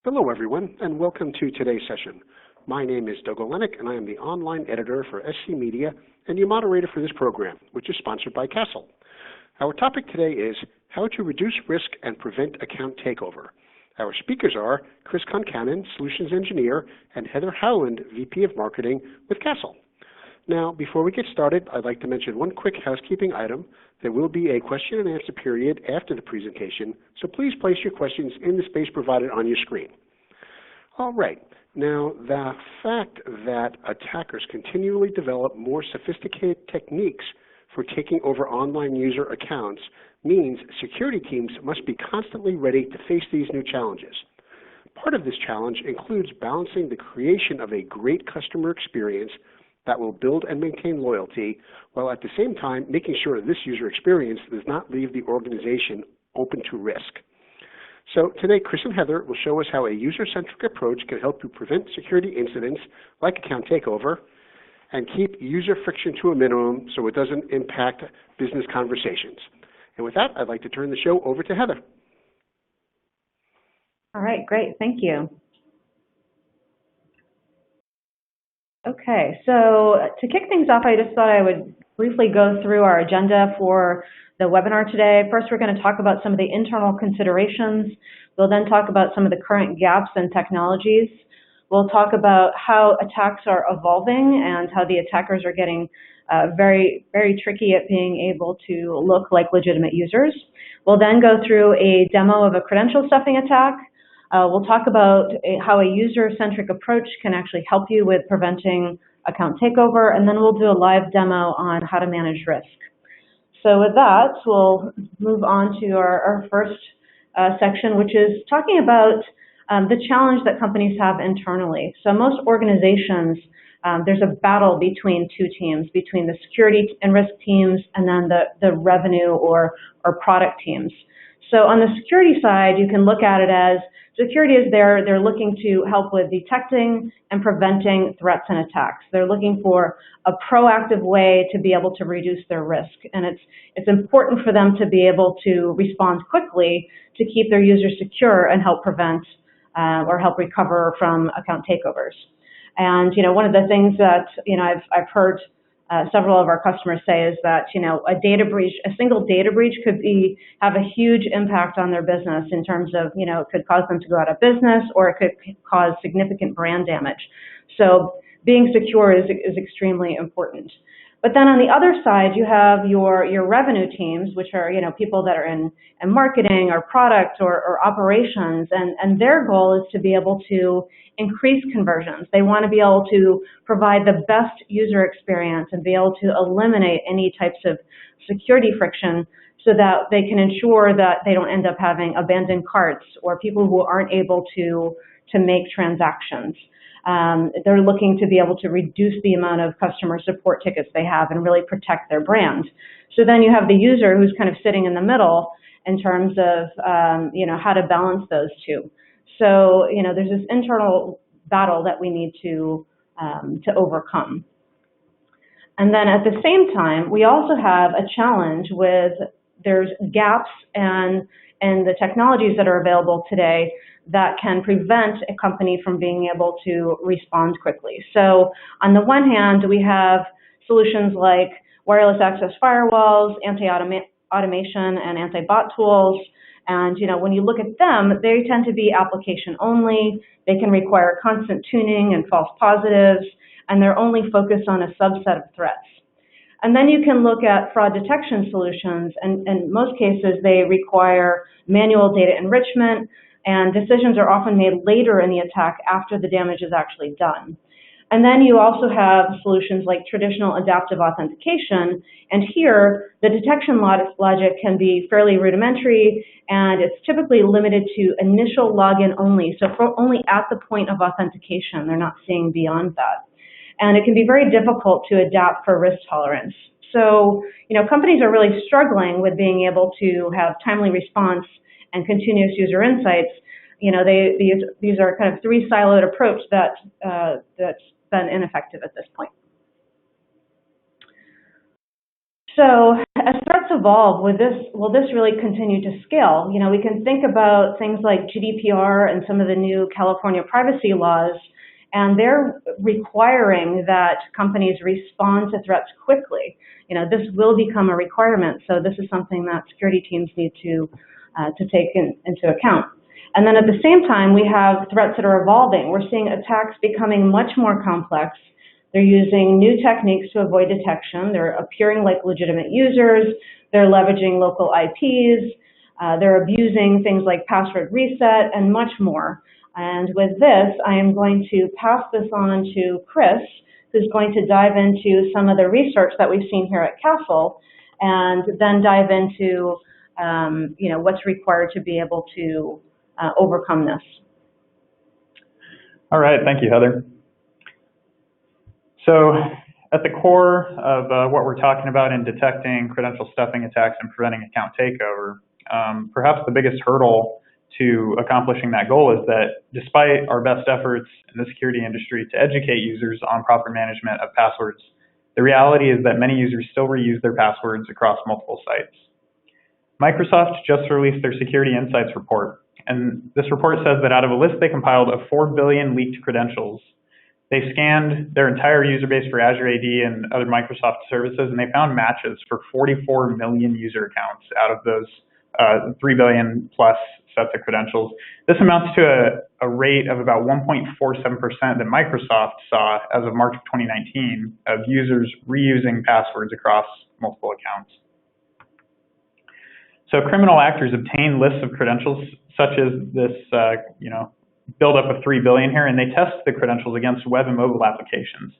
Hello, everyone, and welcome to today's session. My name is Doug Olenek, and I am the online editor for SC Media and your moderator for this program, which is sponsored by Castle. Our topic today is how to reduce risk and prevent account takeover. Our speakers are Chris Concanon, Solutions Engineer, and Heather Howland, VP of Marketing with Castle. Now, before we get started, I'd like to mention one quick housekeeping item. There will be a question and answer period after the presentation, so please place your questions in the space provided on your screen. All right. Now, the fact that attackers continually develop more sophisticated techniques for taking over online user accounts means security teams must be constantly ready to face these new challenges. Part of this challenge includes balancing the creation of a great customer experience that will build and maintain loyalty, while at the same time making sure this user experience does not leave the organization open to risk. So today, Chris and Heather will show us how a user-centric approach can help to prevent security incidents like account takeover and keep user friction to a minimum so it doesn't impact business conversations. And with that, I'd like to turn the show over to Heather. All right, great, thank you. Okay, so to kick things off, I just thought I would briefly go through our agenda for the webinar today. First, we're going to talk about some of the internal considerations. We'll then talk about some of the current gaps in technologies. We'll talk about how attacks are evolving and how the attackers are getting very, very tricky at being able to look like legitimate users. We'll then go through a demo of a credential stuffing attack. We'll talk about how a user-centric approach can actually help you with preventing account takeover, and then we'll do a live demo on how to manage risk. So with that, we'll move on to our first section, which is talking about the challenge that companies have internally. So most organizations, there's a battle between two teams, between the security and risk teams and then the revenue or product teams. So on the security side, you can look at it as security is there. They're looking to help with detecting and preventing threats and attacks. They're looking for a proactive way to be able to reduce their risk. And it's important for them to be able to respond quickly to keep their users secure and help prevent or help recover from account takeovers. And, one of the things that, I've heard several of our customers say is that, a single data breach could have a huge impact on their business in terms of, it could cause them to go out of business or it could cause significant brand damage. So being secure is extremely important. But then on the other side, you have your revenue teams, which are, people that are in marketing or product or operations, and their goal is to be able to increase conversions. They want to be able to provide the best user experience and be able to eliminate any types of security friction so that they can ensure that they don't end up having abandoned carts or people who aren't able to make transactions. They're looking to be able to reduce the amount of customer support tickets they have and really protect their brand. So then you have the user who's kind of sitting in the middle in terms of, how to balance those two. So, there's this internal battle that we need to overcome. And then at the same time, we also have a challenge with there's gaps and the technologies that are available today that can prevent a company from being able to respond quickly. So on the one hand, we have solutions like wireless access firewalls, anti-automation, and anti-bot tools. And when you look at them, they tend to be application only. They can require constant tuning and false positives, and they're only focused on a subset of threats. And then you can look at fraud detection solutions, and in most cases, they require manual data enrichment, and decisions are often made later in the attack after the damage is actually done. And then you also have solutions like traditional adaptive authentication, and here the detection logic can be fairly rudimentary, and it's typically limited to initial login only, so for only at the point of authentication. They're not seeing beyond that. And it can be very difficult to adapt for risk tolerance. So, companies are really struggling with being able to have timely response and continuous user insights. These are kind of three siloed approach that's been ineffective at this point. So as threats evolve, will this really continue to scale? You know, we can think about things like GDPR and some of the new California privacy laws, and they're requiring that companies respond to threats quickly. You know, this will become a requirement, so this is something that security teams need to take into account. And then at the same time, we have threats that are evolving. We're seeing attacks becoming much more complex. They're using new techniques to avoid detection. They're appearing like legitimate users. They're leveraging local IPs. They're abusing things like password reset and much more. And with this, I am going to pass this on to Chris, who's going to dive into some of the research that we've seen here at Castle, and then dive into you know, what's required to be able to overcome this. All right, thank you, Heather. So at the core of what we're talking about in detecting credential stuffing attacks and preventing account takeover, perhaps the biggest hurdle to accomplishing that goal is that despite our best efforts in the security industry to educate users on proper management of passwords, the reality is that many users still reuse their passwords across multiple sites. Microsoft just released their Security Insights report, and this report says that out of a list they compiled of 4 billion leaked credentials, they scanned their entire user base for Azure AD and other Microsoft services, and they found matches for 44 million user accounts out of those 3 billion plus sets of credentials. This amounts to a rate of about 1.47% that Microsoft saw as of March of 2019 of users reusing passwords across multiple accounts. So criminal actors obtain lists of credentials such as this, buildup of 3 billion here, and they test the credentials against web and mobile applications.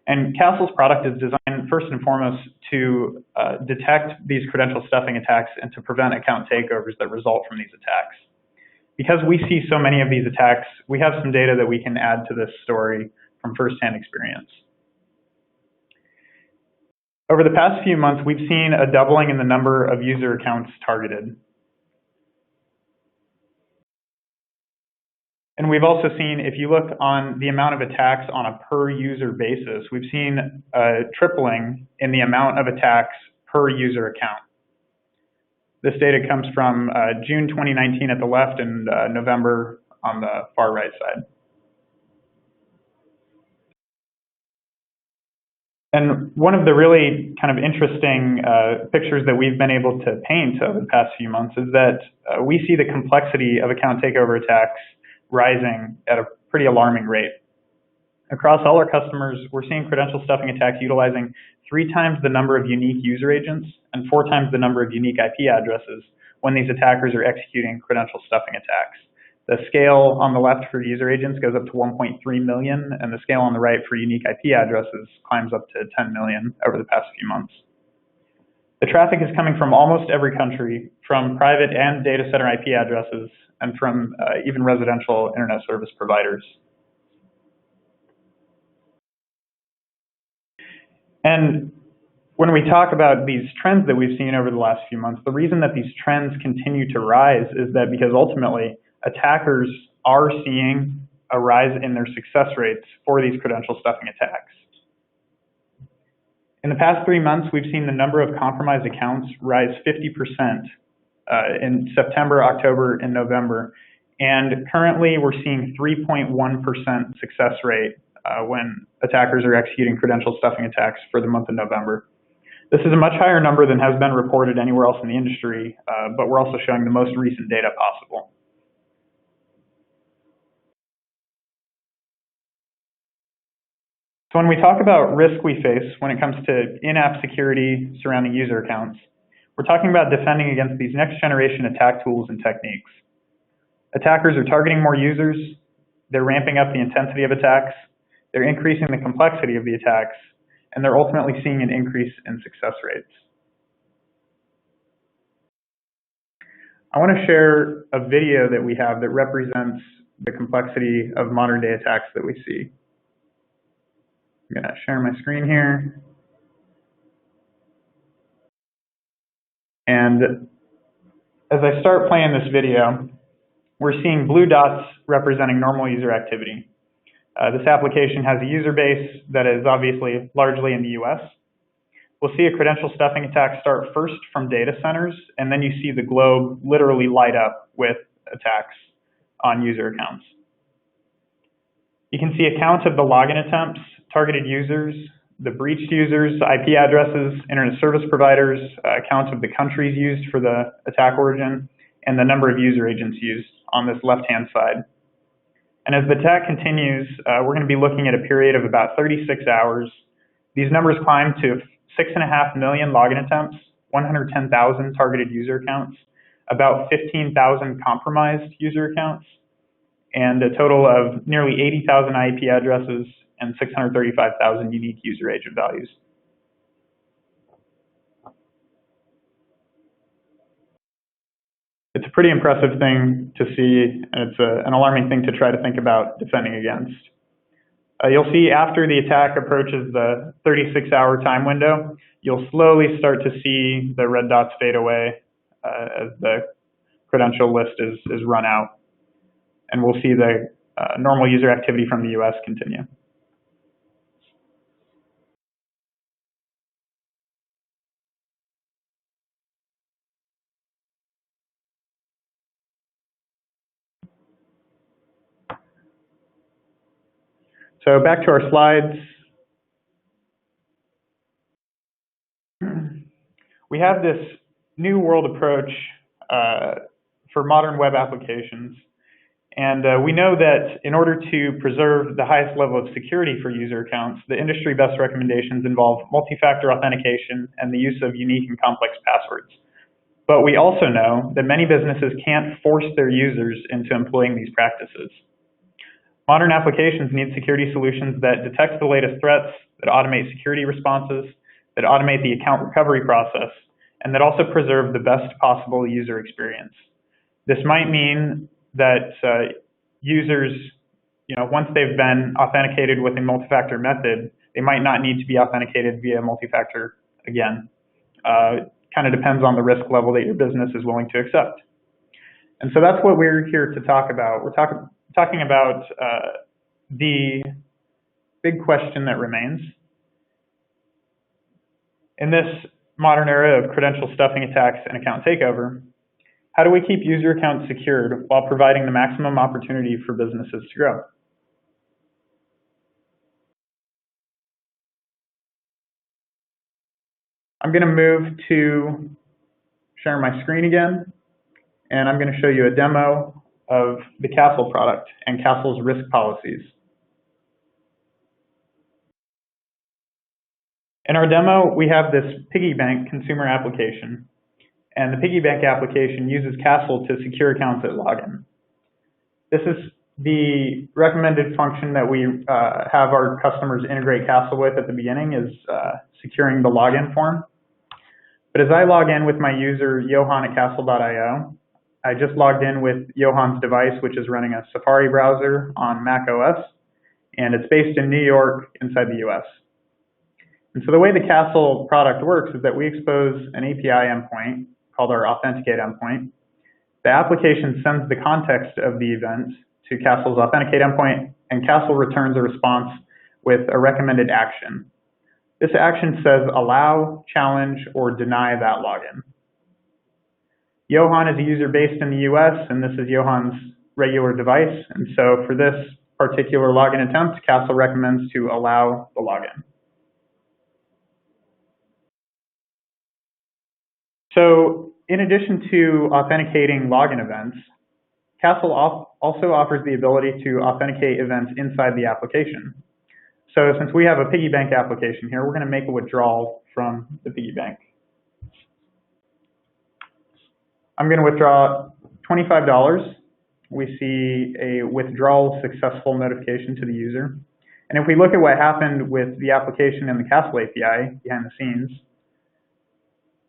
And Castle's product is designed first and foremost to detect these credential stuffing attacks and to prevent account takeovers that result from these attacks. Because we see so many of these attacks, we have some data that we can add to this story from firsthand experience. Over the past few months, we've seen a doubling in the number of user accounts targeted. And we've also seen, if you look on the amount of attacks on a per user basis, we've seen a tripling in the amount of attacks per user account. This data comes from June 2019 at the left and November on the far right side. And one of the really kind of interesting pictures that we've been able to paint over the past few months is that we see the complexity of account takeover attacks rising at a pretty alarming rate. Across all our customers, we're seeing credential stuffing attacks utilizing 3 times the number of unique user agents and 4 times the number of unique IP addresses when these attackers are executing credential stuffing attacks. The scale on the left for user agents goes up to 1.3 million, and the scale on the right for unique IP addresses climbs up to 10 million over the past few months. The traffic is coming from almost every country, from private and data center IP addresses, and from even residential internet service providers. And when we talk about these trends that we've seen over the last few months, the reason that these trends continue to rise is that because ultimately attackers are seeing a rise in their success rates for these credential stuffing attacks. In the past 3 months, we've seen the number of compromised accounts rise 50% in September, October, and November. And currently, we're seeing 3.1% success rate when attackers are executing credential stuffing attacks for the month of November. This is a much higher number than has been reported anywhere else in the industry, but we're also showing the most recent data possible. So when we talk about risk we face when it comes to in-app security surrounding user accounts, we're talking about defending against these next-generation attack tools and techniques. Attackers are targeting more users, they're ramping up the intensity of attacks, they're increasing the complexity of the attacks, and they're ultimately seeing an increase in success rates. I want to share a video that we have that represents the complexity of modern-day attacks that we see. I'm going to share my screen here. And as I start playing this video, we're seeing blue dots representing normal user activity. This application has a user base that is obviously largely in the US. we'll see a credential stuffing attack start first from data centers, and then you see the globe literally light up with attacks on user accounts. You can see accounts of the login attempts, targeted users, the breached users, IP addresses, internet service providers, accounts of the countries used for the attack origin, and the number of user agents used on this left-hand side. And as the attack continues, we're going to be looking at a period of about 36 hours. These numbers climb to 6.5 million login attempts, 110,000 targeted user accounts, about 15,000 compromised user accounts, and a total of nearly 80,000 IP addresses and 635,000 unique user agent values. It's a pretty impressive thing to see, and it's an alarming thing to try to think about defending against. You'll see after the attack approaches the 36-hour time window, you'll slowly start to see the red dots fade away as the credential list is run out. And we'll see the normal user activity from the US continue. So back to our slides. We have this new world approach for modern web applications. And we know that in order to preserve the highest level of security for user accounts, the industry best recommendations involve multi-factor authentication and the use of unique and complex passwords. But we also know that many businesses can't force their users into employing these practices. Modern applications need security solutions that detect the latest threats, that automate security responses, that automate the account recovery process, and that also preserve the best possible user experience. This might mean that users, once they've been authenticated with a multi-factor method, they might not need to be authenticated via multi-factor again. Kind of depends on the risk level that your business is willing to accept. And so that's what we're here to talk about. We're talking about the big question that remains. In this modern era of credential stuffing attacks and account takeover, how do we keep user accounts secured while providing the maximum opportunity for businesses to grow? I'm going to move to share my screen again, and I'm going to show you a demo of the Castle product and Castle's risk policies. In our demo, we have this piggy bank consumer application. And the piggy bank application uses Castle to secure accounts at login. This is the recommended function that we have our customers integrate Castle with at the beginning, is securing the login form. But as I log in with my user, Johan at castle.io, I just logged in with Johan's device, which is running a Safari browser on Mac OS, and it's based in New York inside the US. And so the way the Castle product works is that we expose an API endpoint called our Authenticate endpoint. The application sends the context of the event to Castle's Authenticate endpoint, and Castle returns a response with a recommended action. This action says allow, challenge, or deny that login. Johan is a user based in the US, and this is Johan's regular device. And so for this particular login attempt, Castle recommends to allow the login. So in addition to authenticating login events, Castle also offers the ability to authenticate events inside the application. So since we have a piggy bank application here, we're going to make a withdrawal from the piggy bank. I'm going to withdraw $25. We see a withdrawal successful notification to the user. And if we look at what happened with the application and the Castle API behind the scenes,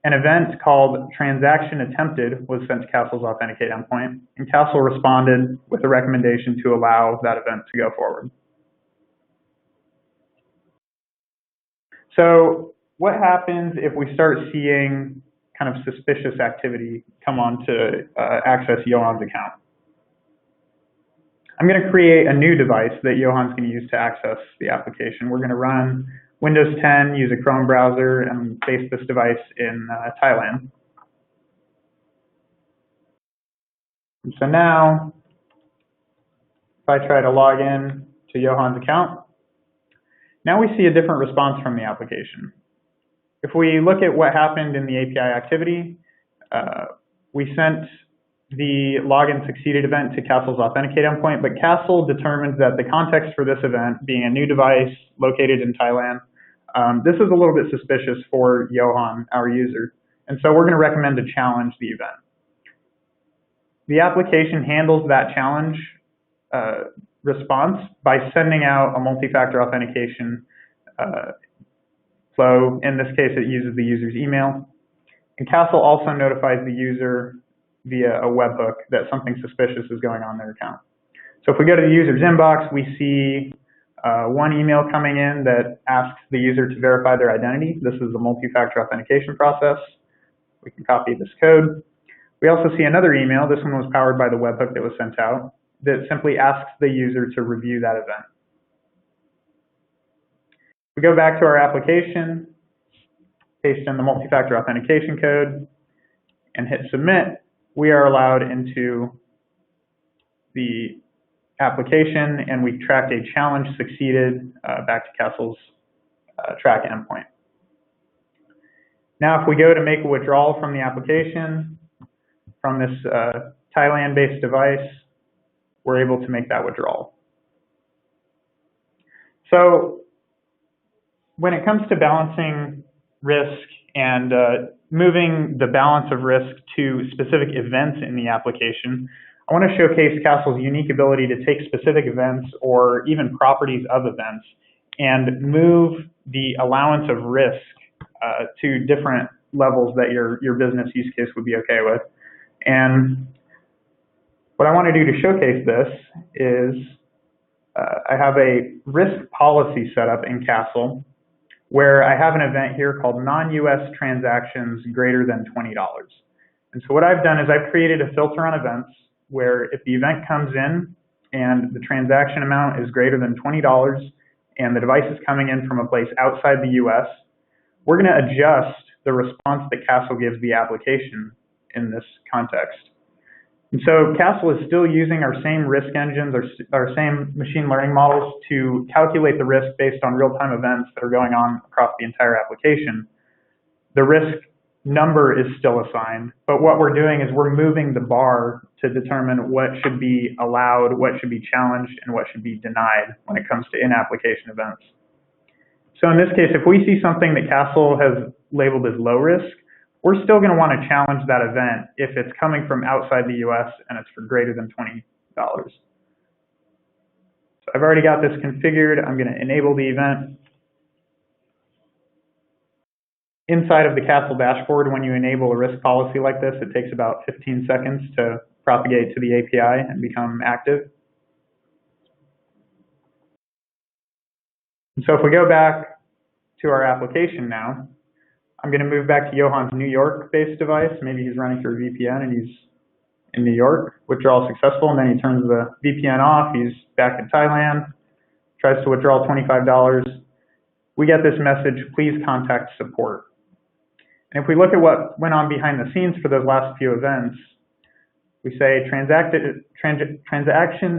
an event called transaction attempted was sent to Castle's Authenticate endpoint, and Castle responded with a recommendation to allow that event to go forward. So what happens if we start seeing kind of suspicious activity come on to access Johan's account? I'm going to create a new device that Johan's going to use to access the application. We're going to run Windows 10, use a Chrome browser, and base this device in Thailand. And so now, if I try to log in to Johan's account, now we see a different response from the application. If we look at what happened in the API activity, we sent the login succeeded event to Castle's Authenticate endpoint, but Castle determined that the context for this event, being a new device located in Thailand, this is a little bit suspicious for Johan, our user. And so we're going to recommend to challenge the event. The application handles that challenge response by sending out a multi-factor authentication flow. In this case, it uses the user's email. And Castle also notifies the user via a webhook that something suspicious is going on in their account. So if we go to the user's inbox, we see one email coming in that asks the user to verify their identity. This is the multi-factor authentication process. We can copy this code. We also see another email. This one was powered by the webhook that was sent out that simply asks the user to review that event. We go back to our application, paste in the multi-factor authentication code, and hit submit. We are allowed into the application, and we tracked a challenge succeeded back to Castle's track endpoint. Now, if we go to make a withdrawal from the application, from this Thailand-based device, we're able to make that withdrawal. So when it comes to balancing risk and moving the balance of risk to specific events in the application, I want to showcase Castle's unique ability to take specific events or even properties of events and move the allowance of risk to different levels that your business use case would be okay with. And what I want to do to showcase this is I have a risk policy set up in Castle where I have an event here called non-US transactions greater than $20. And so what I've done is I've created a filter on events where if the event comes in and the transaction amount is greater than $20 and the device is coming in from a place outside the US, we're going to adjust the response that Castle gives the application in this context. And so Castle is still using our same risk engines, our same machine learning models to calculate the risk based on real-time events that are going on across the entire application. The risk number is still assigned, but what we're doing is we're moving the bar to determine what should be allowed, what should be challenged, and what should be denied when it comes to in-application events. So in this case, if we see something that Castle has labeled as low risk, we're still going to want to challenge that event if it's coming from outside the US and it's for greater than $20. So I've already got this configured. I'm going to enable the event. Inside of the Castle dashboard, when you enable a risk policy like this, it takes about 15 seconds to propagate to the API and become active. And so if we go back to our application now, I'm going to move back to Johan's New York-based device. Maybe he's running through a VPN and he's in New York. Withdrawal successful, and then he turns the VPN off. He's back in Thailand, tries to withdraw $25. We get this message, please contact support. And if we look at what went on behind the scenes for those last few events, we say transaction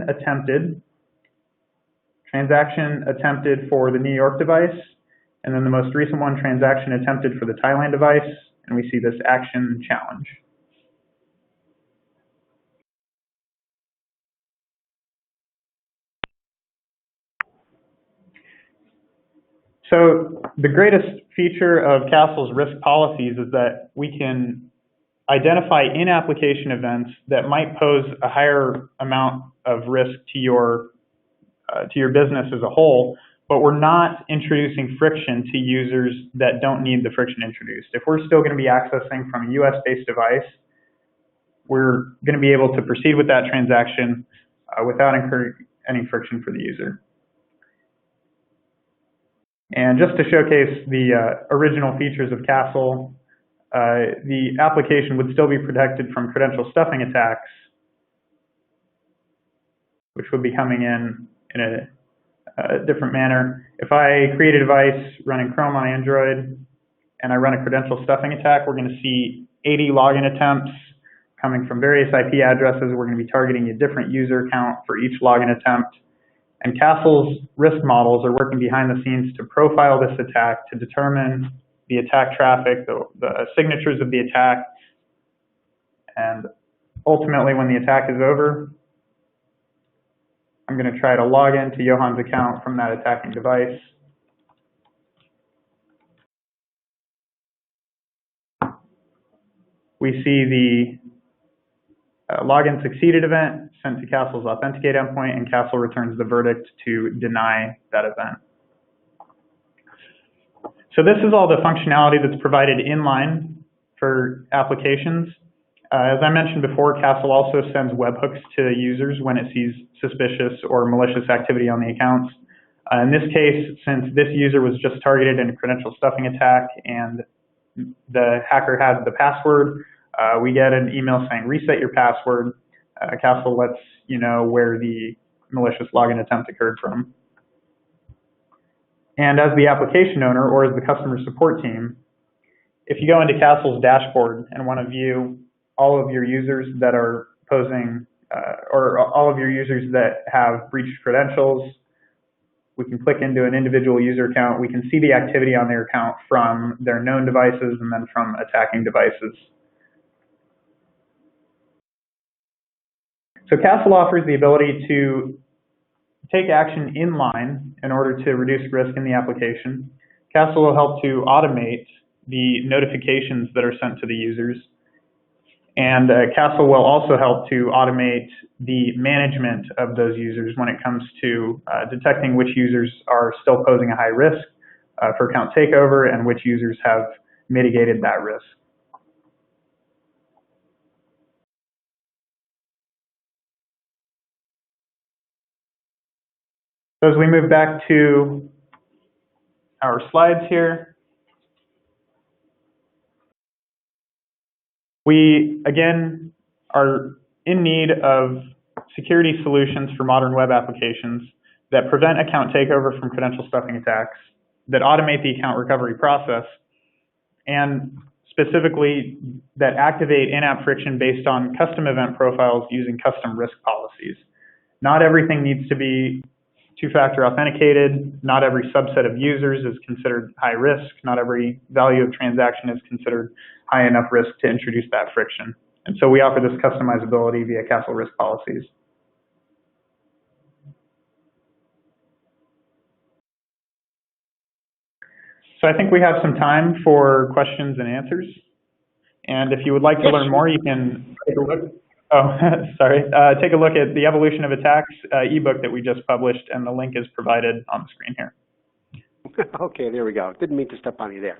attempted for the New York device, and then the most recent one, transaction attempted for the Thailand device, and we see this action challenge. So the greatest feature of Castle's risk policies is that we can identify in-application events that might pose a higher amount of risk to your business as a whole, but we're not introducing friction to users that don't need the friction introduced. If we're still going to be accessing from a US-based device, we're going to be able to proceed with that transaction without incurring any friction for the user. And just to showcase the original features of Castle, the application would still be protected from credential stuffing attacks, which would be coming in different manner. If I create a device running Chrome on Android and I run a credential stuffing attack, we're going to see 80 login attempts coming from various IP addresses. We're going to be targeting a different user account for each login attempt. And Castle's risk models are working behind the scenes to profile this attack to determine the attack traffic, the signatures of the attack, and ultimately when the attack is over, I'm going to try to log into Johan's account from that attacking device. We see the login succeeded event sent to Castle's Authenticate endpoint, and Castle returns the verdict to deny that event. So this is all the functionality that's provided inline for applications. As I mentioned before, Castle also sends webhooks to users when it sees suspicious or malicious activity on the accounts. In this case, since this user was just targeted in a credential stuffing attack and the hacker had the password, we get an email saying, reset your password. Castle lets you know where the malicious login attempt occurred from. And as the application owner or as the customer support team, if you go into Castle's dashboard and want to view all of your users that are posing, or all of your users that have breached credentials, we can click into an individual user account. We can see the activity on their account from their known devices and then from attacking devices. So Castle offers the ability to take action inline in order to reduce risk in the application. Castle will help to automate the notifications that are sent to the users. And Castle will also help to automate the management of those users when it comes to detecting which users are still posing a high risk for account takeover and which users have mitigated that risk. So as we move back to our slides here, we, again, are in need of security solutions for modern web applications that prevent account takeover from credential stuffing attacks, that automate the account recovery process, and specifically that activate in-app friction based on custom event profiles using custom risk policies. Not everything needs to be two-factor authenticated. Not every subset of users is considered high risk. Not every value of transaction is considered high enough risk to introduce that friction. And so we offer this customizability via Castle risk policies. So I think we have some time for questions and answers. And if you would like to learn more, you can take a look. Oh, sorry. Take a look at the Evolution of Attacks ebook that we just published, and the link is provided on the screen here. Okay, there we go. Didn't mean to step on you there.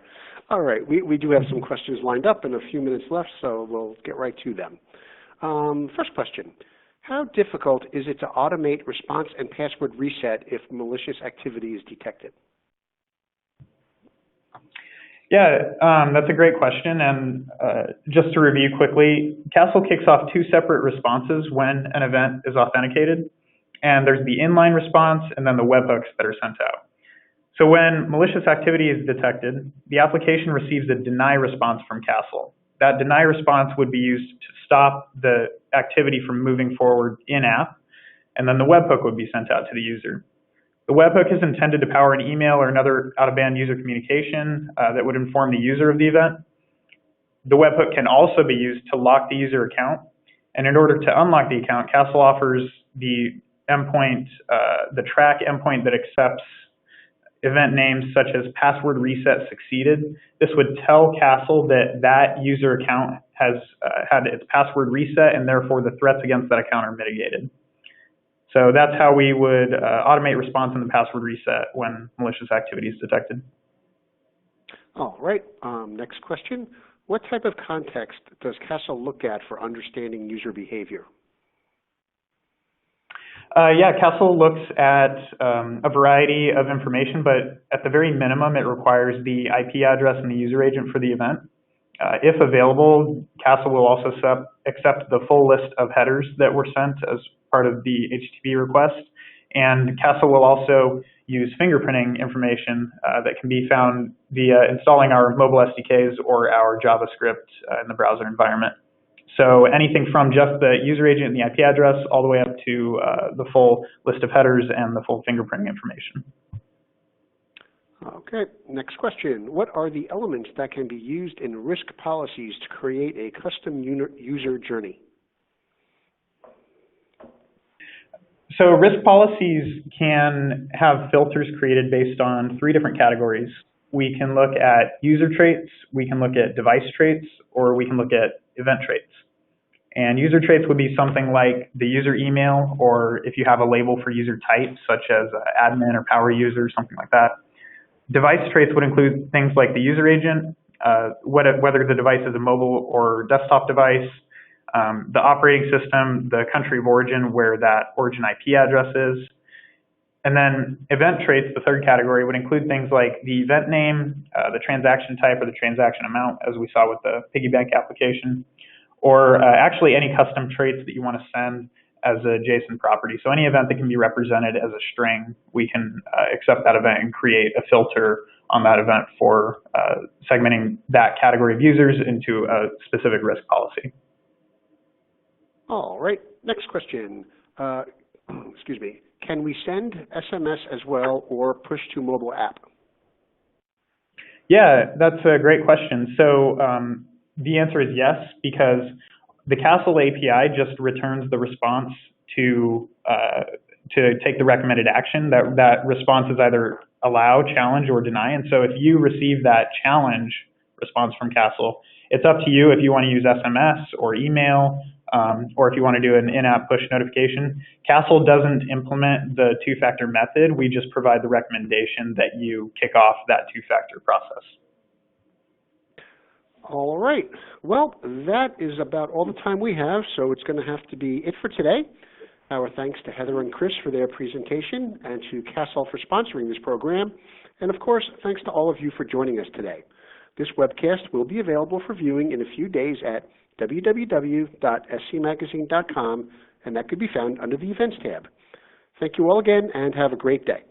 All right, we do have some questions lined up and a few minutes left, so we'll get right to them. First question, how difficult is it to automate response and password reset if malicious activity is detected? Yeah, that's a great question. And just to review quickly, Castle kicks off two separate responses when an event is authenticated. And there's the inline response and then the webhooks that are sent out. So when malicious activity is detected, the application receives a deny response from Castle. That deny response would be used to stop the activity from moving forward in-app, and then the webhook would be sent out to the user. The webhook is intended to power an email or another out-of-band user communication that would inform the user of the event. The webhook can also be used to lock the user account, and in order to unlock the account, Castle offers the endpoint, the track endpoint that accepts event names such as password reset succeeded. This would tell Castle that that user account has had its password reset, and therefore the threats against that account are mitigated. So that's how we would automate response and the password reset when malicious activity is detected. All right, next question. What type of context does Castle look at for understanding user behavior? Yeah, Castle looks at a variety of information, but at the very minimum, it requires the IP address and the user agent for the event. If available, Castle will also accept the full list of headers that were sent as part of the HTTP request, And Castle will also use fingerprinting information that can be found via installing our mobile SDKs or our JavaScript in the browser environment. So anything from just the user agent and the IP address all the way up to the full list of headers and the full fingerprinting information. Okay, next question. What are the elements that can be used in risk policies to create a custom user journey? So risk policies can have filters created based on 3 different categories. We can look at user traits, we can look at device traits, or we can look at event traits. And user traits would be something like the user email, or if you have a label for user type, such as admin or power user, something like that. Device traits would include things like the user agent, whether the device is a mobile or desktop device, the operating system, the country of origin where that origin IP address is. And then event traits, the third category, would include things like the event name, the transaction type or the transaction amount, as we saw with the piggy bank application, or actually any custom traits that you want to send as a JSON property. So any event that can be represented as a string, we can accept that event and create a filter on that event for segmenting that category of users into a specific risk policy. All right, next question. Excuse me. Can we send SMS as well or push to mobile app? Yeah, that's a great question. So the answer is yes, because the Castle API just returns the response to take the recommended action. That response is either allow, challenge, or deny. And so if you receive that challenge response from Castle, it's up to you if you want to use SMS or email, or if you want to do an in-app push notification. Castle doesn't implement the two-factor method. We just provide the recommendation that you kick off that two-factor process. All right. Well, that is about all the time we have, so it's going to have to be it for today. Our thanks to Heather and Chris for their presentation and to Castle for sponsoring this program. And of course, thanks to all of you for joining us today. This webcast will be available for viewing in a few days at www.scmagazine.com, and that could be found under the Events tab. Thank you all again, and have a great day.